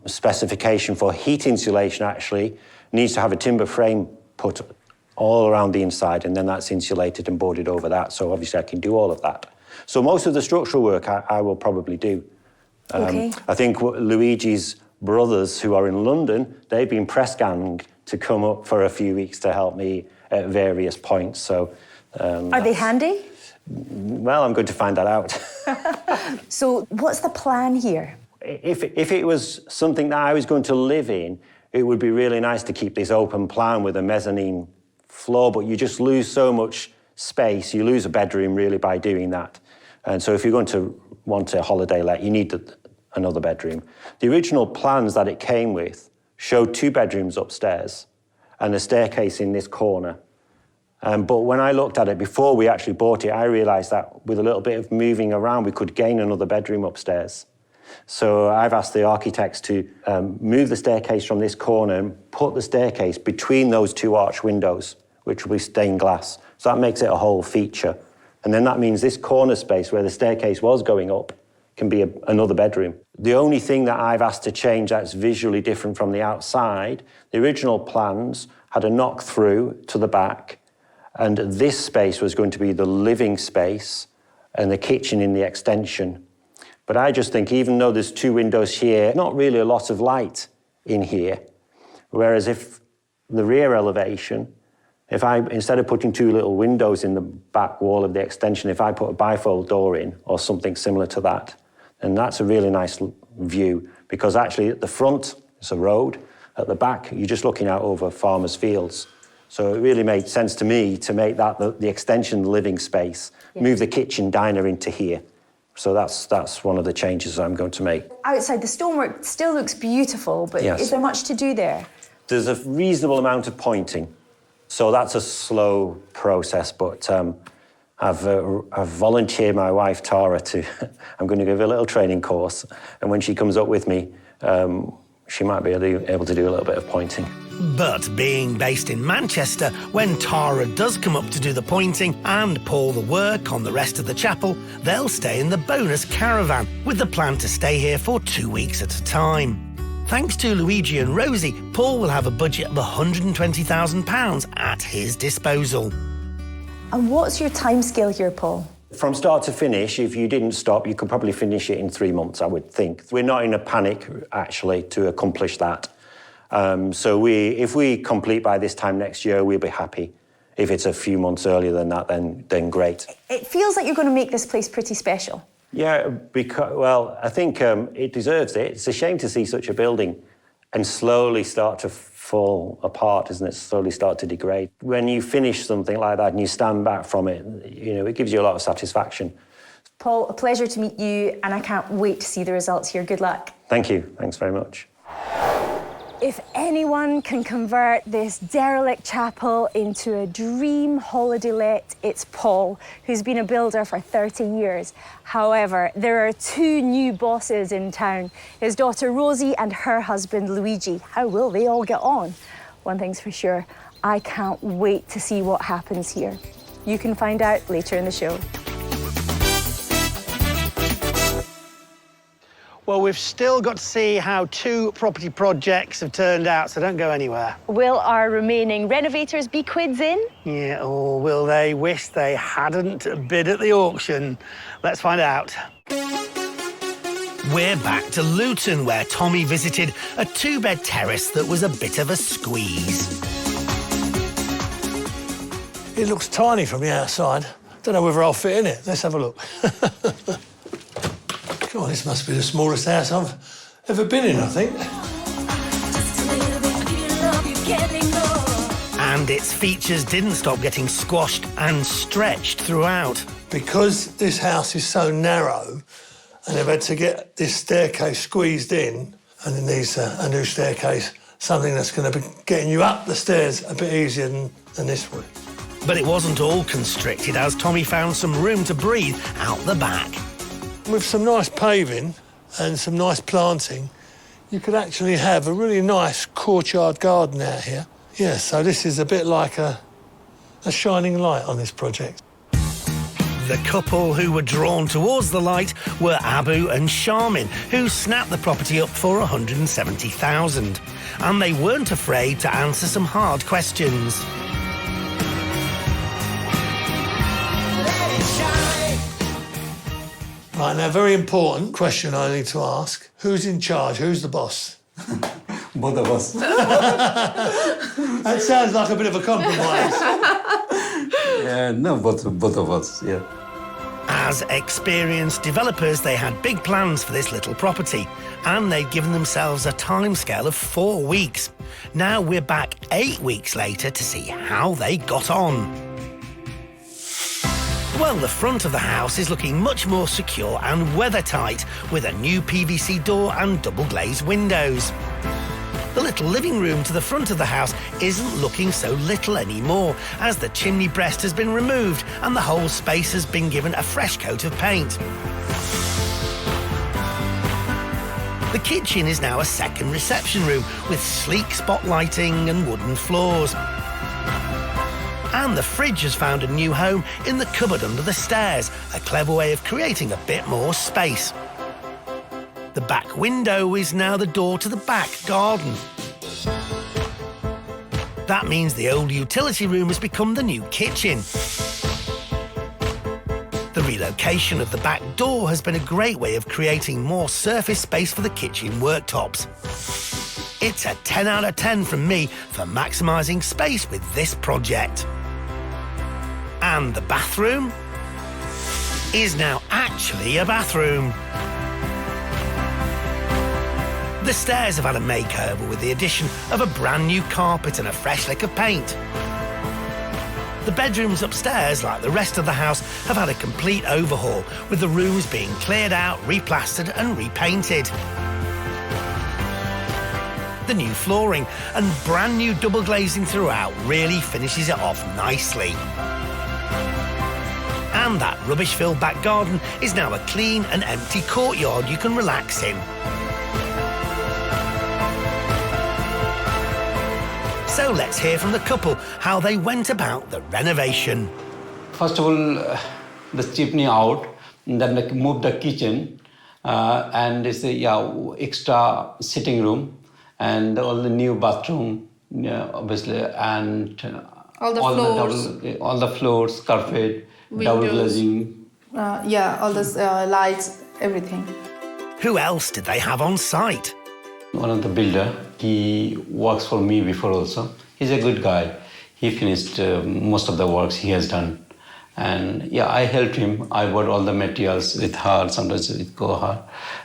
specification for heat insulation, actually, needs to have a timber frame put all around the inside, and then that's insulated and boarded over that. So obviously I can do all of that. So most of the structural work I will probably do. Okay. I think Luigi's brothers, who are in London, they've been press ganged to come up for a few weeks to help me at various points. So, are they handy? Well, I'm going to find that out. So what's the plan here? If it was something that I was going to live in, it would be really nice to keep this open plan with a mezzanine floor, but you just lose so much space. You lose a bedroom really by doing that. And so if you're going to want a holiday let, you need another bedroom. The original plans that it came with showed 2 bedrooms upstairs and a staircase in this corner. But when I looked at it before we actually bought it, I realised that with a little bit of moving around, we could gain another bedroom upstairs. So I've asked the architects to move the staircase from this corner and put the staircase between those 2 arch windows, which will be stained glass. So that makes it a whole feature. And then that means this corner space where the staircase was going up can be another bedroom. The only thing that I've asked to change that's visually different from the outside, the original plans had a knock through to the back, and this space was going to be the living space and the kitchen in the extension. But I just think, even though there's 2 windows here, not really a lot of light in here. Whereas if the rear elevation, if I, instead of putting 2 little windows in the back wall of the extension, if I put a bifold door in or something similar to that, then that's a really nice view, because actually at the front, it's a road. At the back, you're just looking out over farmers' fields. So it really made sense to me to make that the extension living space, move the kitchen diner into here. So that's one of the changes I'm going to make. Outside, the stonework still looks beautiful, but Yes. is there much to do there? There's a reasonable amount of pointing, so that's a slow process, but I've volunteered my wife, Tara, I'm going to give her a little training course, and when she comes up with me, she might be able to do a little bit of pointing. But being based in Manchester, when Tara does come up to do the pointing and Paul the work on the rest of the chapel, they'll stay in the bonus caravan with the plan to stay here for 2 weeks at a time. Thanks to Luigi and Rosie, Paul will have a budget of £120,000 at his disposal. And what's your timescale here, Paul? From start to finish, if you didn't stop, you could probably finish it in 3 months, I would think. We're not in a panic, actually, to accomplish that. So if we complete by this time next year, we'll be happy. If it's a few months earlier than that, then great. It feels like you're going to make this place pretty special. Yeah, well, I think it deserves it. It's a shame to see such a building and slowly start to fall apart, isn't it? Slowly start to degrade. When you finish something like that and you stand back from it, you know, it gives you a lot of satisfaction. Paul, a pleasure to meet you, and I can't wait to see the results here. Good luck. Thank you. Thanks very much. If anyone can convert this derelict chapel into a dream holiday let, it's Paul, who's been a builder for 30 years. However, there are 2 new bosses in town, his daughter Rosie and her husband Luigi. How will they all get on? One thing's for sure, I can't wait to see what happens here. You can find out later in the show. Well, we've still got to see how 2 property projects have turned out, so don't go anywhere. Will our remaining renovators be quids in? Yeah, or will they wish they hadn't bid at the auction? Let's find out. We're back to Luton, where Tommy visited a 2-bed terrace that was a bit of a squeeze. It looks tiny from the outside. Don't know whether I'll fit in it. Let's have a look. God, this must be the smallest house I've ever been in, I think. And its features didn't stop getting squashed and stretched throughout. Because this house is so narrow, and they've had to get this staircase squeezed in, and it needs a new staircase, something that's going to be getting you up the stairs a bit easier than this would. But it wasn't all constricted, as Tommy found some room to breathe out the back. With some nice paving and some nice planting, you could actually have a really nice courtyard garden out here. Yeah, so this is a bit like a shining light on this project. The couple who were drawn towards the light were Abu and Sharmin, who snapped the property up for £170,000. And they weren't afraid to answer some hard questions. Right, now, very important question I need to ask. Who's in charge? Who's the boss? Both of us. That sounds like a bit of a compromise. No, both of us, yeah. As experienced developers, they had big plans for this little property, and they'd given themselves a timescale of 4 weeks. Now we're back 8 weeks later to see how they got on. Well, the front of the house is looking much more secure and weather-tight, with a new PVC door and double-glazed windows. The little living room to the front of the house isn't looking so little anymore, as the chimney breast has been removed and the whole space has been given a fresh coat of paint. The kitchen is now a second reception room with sleek spotlighting and wooden floors. And the fridge has found a new home in the cupboard under the stairs, a clever way of creating a bit more space. The back window is now the door to the back garden. That means the old utility room has become the new kitchen. The relocation of the back door has been a great way of creating more surface space for the kitchen worktops. It's a 10 out of 10 from me for maximising space with this project. And the bathroom is now actually a bathroom. The stairs have had a makeover with the addition of a brand new carpet and a fresh lick of paint. The bedrooms upstairs, like the rest of the house, have had a complete overhaul, with the rooms being cleared out, replastered and repainted. The new flooring and brand new double glazing throughout really finishes it off nicely. And that rubbish-filled back garden is now a clean and empty courtyard you can relax in. So let's hear from the couple how they went about the renovation. First of all, the chimney out, then move the kitchen, and it's a extra sitting room, and all the new bathroom, obviously, and all the floors, carpet, double glazing. All the lights, everything. Who else did they have on site? One of the builder, he works for me before also. He's a good guy. He finished most of the works he has done. And I helped him. I bought all the materials with her, sometimes with her.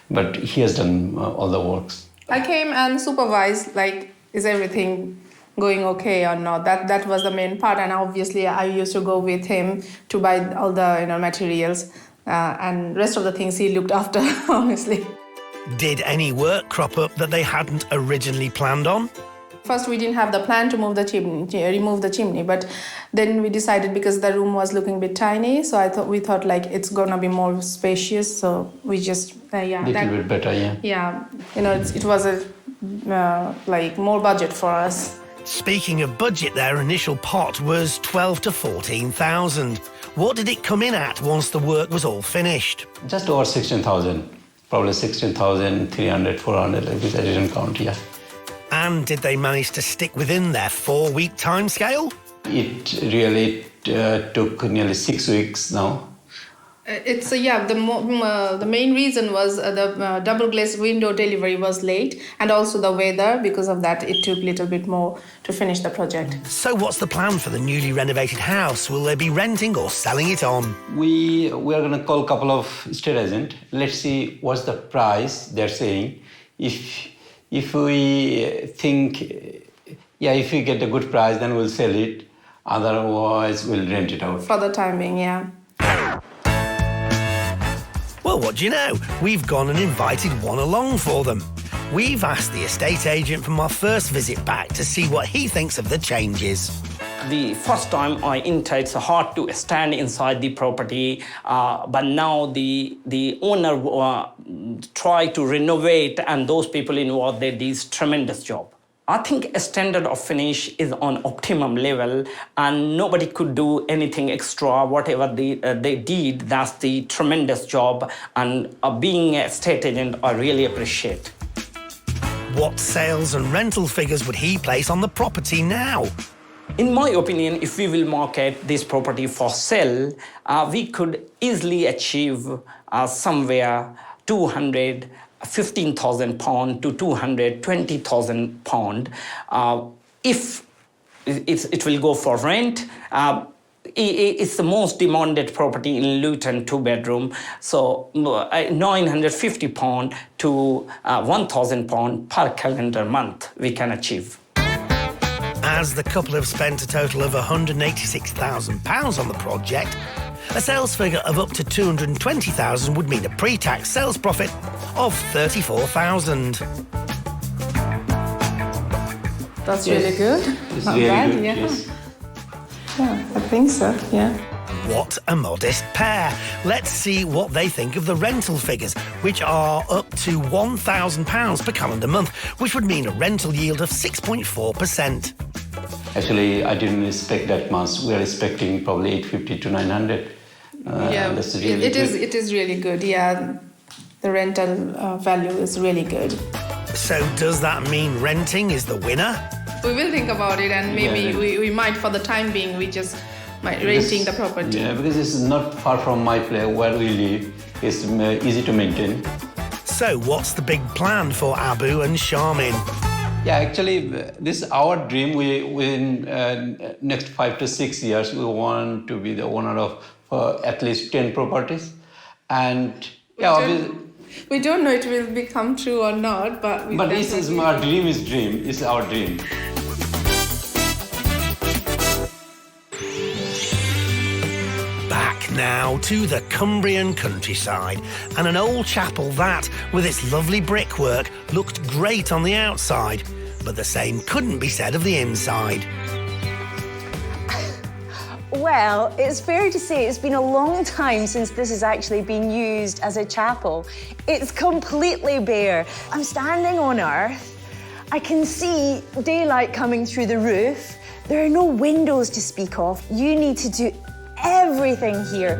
But he has done all the works. I came and supervised, like, is everything going okay or not? That was the main part. And obviously I used to go with him to buy all the materials. And rest of the things he looked after, honestly. Did any work crop up that they hadn't originally planned on? First, we didn't have the plan to remove the chimney, but then we decided, because the room was looking a bit tiny, so we thought like it's gonna be more spacious, so we just little bit better, it was a like more budget for us. Speaking of budget, their initial pot was 12 to 14,000. What did it come in at once the work was all finished? Just over 16,000. Probably 16,300, 400, like this, I didn't count, And did they manage to stick within their 4-week timescale? It really took nearly 6 weeks now. The main reason was the double glazed window delivery was late, and also the weather. Because of that, it took a little bit more to finish the project. So what's the plan for the newly renovated house? Will they be renting or selling it on? We are going to call a couple of estate agents. Let's see what's the price they're saying. If we think, if we get a good price, then we'll sell it. Otherwise, we'll rent it out. For the time being, Well, what do you know? We've gone and invited one along for them. We've asked the estate agent from our first visit back to see what he thinks of the changes. The first time I entered, it's hard to stand inside the property, but now the owner tried to renovate, and those people involved, they did a tremendous job. I think a standard of finish is on optimum level, and nobody could do anything extra. Whatever they did, that's the tremendous job, and being an estate agent, I really appreciate. What sales and rental figures would he place on the property now? In my opinion, if we will market this property for sale, we could easily achieve somewhere £215,000 to £220,000. If it will go for rent, it's the most demanded property in Luton, 2-bedroom. So £950 to £1,000 per calendar month we can achieve. As the couple have spent a total of £186,000 on the project, a sales figure of up to £220,000 would mean a pre-tax sales profit of £34,000. That's really good. It's Not really bad, good, yes. Yeah, I think so, What a modest pair. Let's see what they think of the rental figures, which are up to £1,000 per calendar month, which would mean a rental yield of 6.4%. Actually, I didn't expect that much. We are expecting probably 850 to 900. That's really good. It is really good, The rental value is really good. So does that mean renting is the winner? We will think about it, and maybe we might, for the time being, we just might renting the property. Yeah, because this is not far from my place where we live. It's easy to maintain. So what's the big plan for Abu and Charmin? Yeah, actually, this is our dream. Within next 5 to 6 years, we want to be the owner of at least 10 properties. And we don't know it will become true or not, but this is our dream. It's our dream. now to the Cumbrian countryside and an old chapel that, with its lovely brickwork, looked great on the outside, but the same couldn't be said of the inside. Well, it's fair to say it's been a long time since this has actually been used as a chapel. It's completely bare. I'm standing on earth. I can see daylight coming through the roof. There are no windows to speak of. You need to do everything here.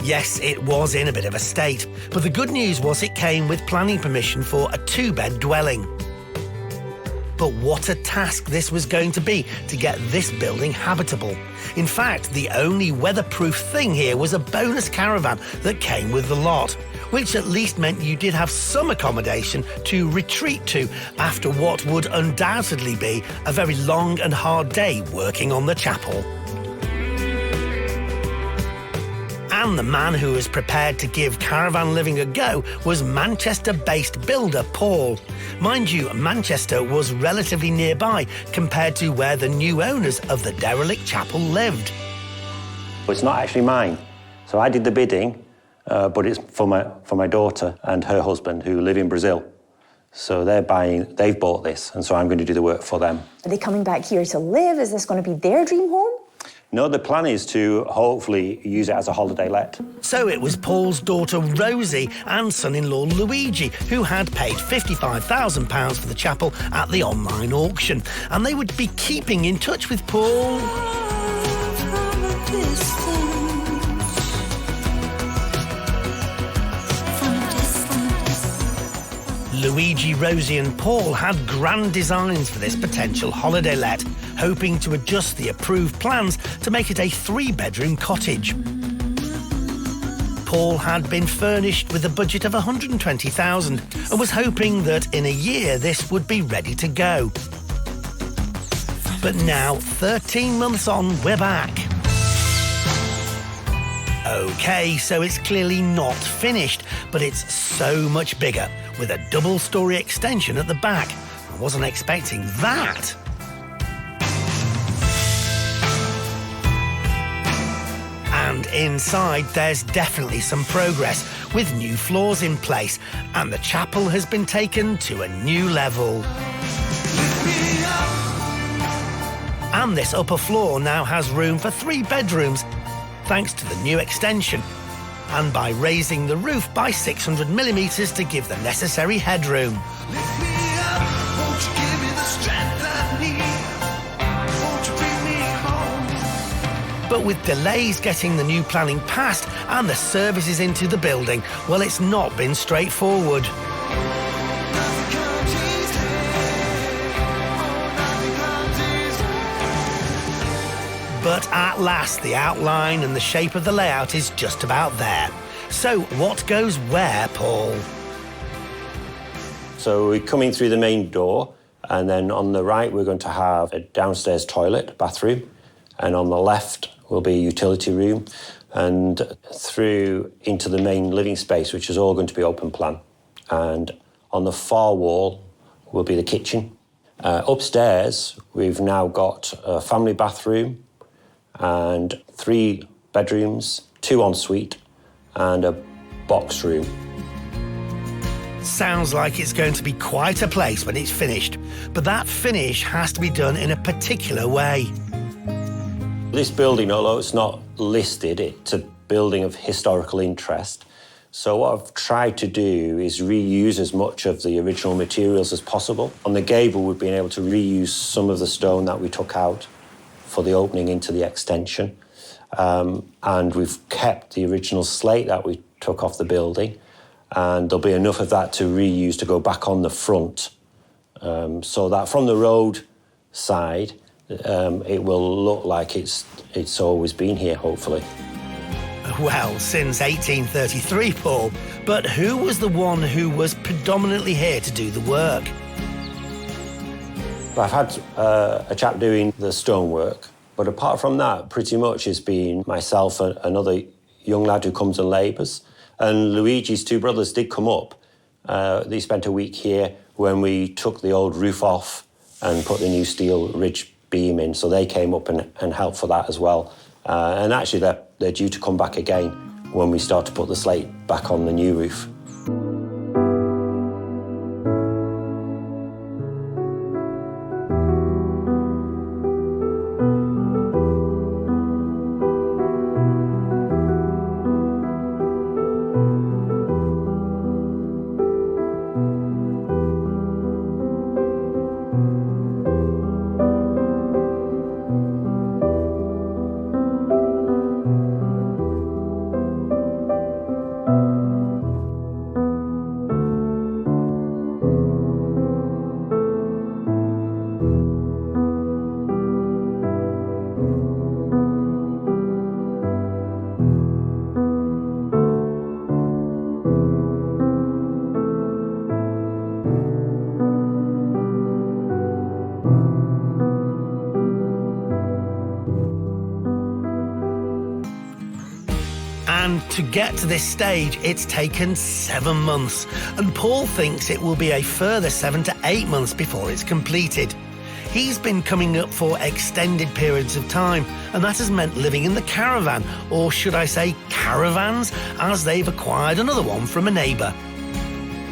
Yes, it was in a bit of a state, but the good news was it came with planning permission for a 2-bed dwelling. But what a task this was going to be to get this building habitable. In fact, the only weatherproof thing here was a bonus caravan that came with the lot, which at least meant you did have some accommodation to retreat to after what would undoubtedly be a very long and hard day working on the chapel. And the man who was prepared to give caravan living a go was Manchester-based builder Paul. Mind you, Manchester was relatively nearby compared to where the new owners of the derelict chapel lived. It's not actually mine. So I did the bidding, but it's for my daughter and her husband who live in Brazil. So they've bought this, and so I'm going to do the work for them. Are they coming back here to live? Is this going to be their dream home? No, the plan is to hopefully use it as a holiday let. So it was Paul's daughter Rosie and son-in-law Luigi who had paid £55,000 for the chapel at the online auction, and they would be keeping in touch with Paul. Luigi, Rosie and Paul had grand designs for this potential holiday let, hoping to adjust the approved plans to make it a 3-bedroom cottage. Paul had been furnished with a budget of £120,000 and was hoping that in a year this would be ready to go. But now, 13 months on, we're back. OK, so it's clearly not finished, but it's so much bigger, with a double-storey extension at the back. I wasn't expecting that. And inside, there's definitely some progress, with new floors in place, and the chapel has been taken to a new level. And this upper floor now has room for 3 bedrooms, thanks to the new extension, and by raising the roof by 600mm to give the necessary headroom. But with delays getting the new planning passed and the services into the building, well, it's not been straightforward. But at last, the outline and the shape of the layout is just about there. So what goes where, Paul? So we're coming through the main door, and then on the right we're going to have a downstairs toilet, bathroom, and on the left will be a utility room, and through into the main living space, which is all going to be open plan. And on the far wall will be the kitchen. Upstairs, we've now got a family bathroom, and 3 bedrooms, 2 ensuite, and a box room. Sounds like it's going to be quite a place when it's finished, but that finish has to be done in a particular way. This building, although it's not listed, it's a building of historical interest. So what I've tried to do is reuse as much of the original materials as possible. On the gable, we've been able to reuse some of the stone that we took out for the opening into the extension. And we've kept the original slate that we took off the building, and there'll be enough of that to reuse to go back on the front, so that from the road side, it will look like it's always been here, hopefully. Well, since 1833, Paul. But who was the one who was predominantly here to do the work? I've had a chap doing the stonework, but apart from that, pretty much it's been myself and another young lad who comes and labours. And Luigi's 2 brothers did come up. They spent a week here when we took the old roof off and put the new steel ridge beam in, so they came up and helped for that as well. And actually, they're due to come back again when we start to put the slate back on the new roof. And to get to this stage, it's taken 7 months, and Paul thinks it will be a further 7 to 8 months before it's completed. He's been coming up for extended periods of time, and that has meant living in the caravan, or should I say caravans, as they've acquired another one from a neighbour.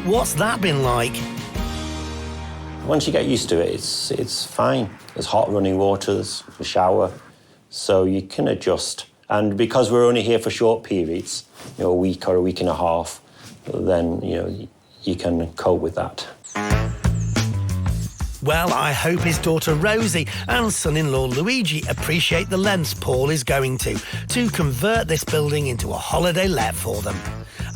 What's that been like? Once you get used to it, it's fine. There's hot running water, there's a shower, so you can adjust. And because we're only here for short periods, a week or a week and a half, then, you can cope with that. Well, I hope his daughter Rosie and son-in-law Luigi appreciate the lengths Paul is going to convert this building into a holiday let for them.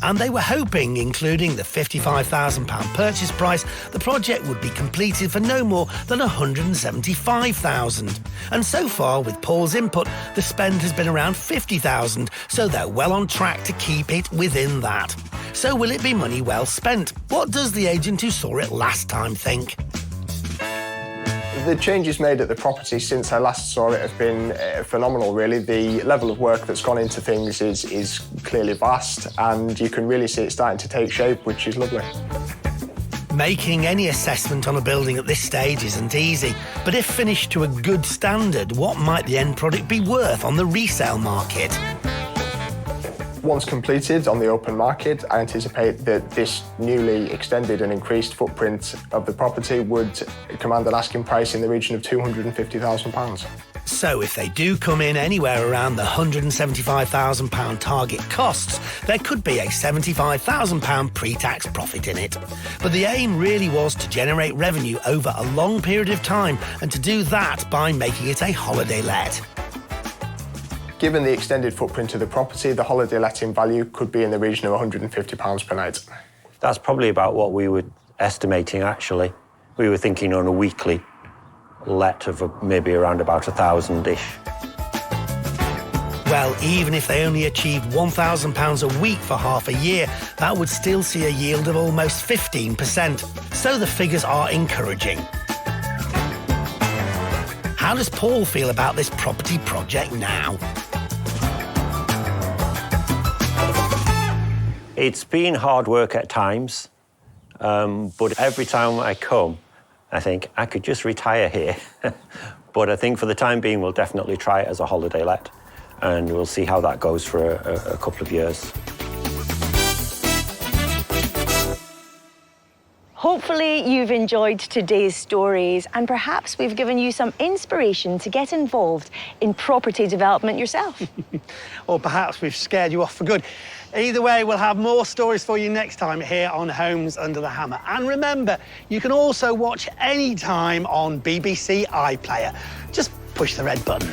And they were hoping, including the £55,000 purchase price, the project would be completed for no more than £175,000. And so far, with Paul's input, the spend has been around £50,000, so they're well on track to keep it within that. So will it be money well spent? What does the agent who saw it last time think? The changes made at the property since I last saw it have been phenomenal, really. The level of work that's gone into things is clearly vast, and you can really see it starting to take shape, which is lovely. Making any assessment on a building at this stage isn't easy, but if finished to a good standard, what might the end product be worth on the resale market? Once completed on the open market, I anticipate that this newly extended and increased footprint of the property would command an asking price in the region of £250,000. So if they do come in anywhere around the £175,000 target costs, there could be a £75,000 pre-tax profit in it. But the aim really was to generate revenue over a long period of time, and to do that by making it a holiday let. Given the extended footprint of the property, the holiday letting value could be in the region of £150 per night. That's probably about what we were estimating, actually. We were thinking on a weekly let of maybe around about 1,000-ish. Well, even if they only achieved £1,000 a week for half a year, that would still see a yield of almost 15%. So the figures are encouraging. How does Paul feel about this property project now? It's been hard work at times, but every time I come, I think I could just retire here. But I think for the time being, we'll definitely try it as a holiday let, and we'll see how that goes for a couple of years. Hopefully you've enjoyed today's stories, and perhaps we've given you some inspiration to get involved in property development yourself. Or perhaps we've scared you off for good. Either way, we'll have more stories for you next time here on Homes Under the Hammer. And remember, you can also watch any time on BBC iPlayer. Just push the red button.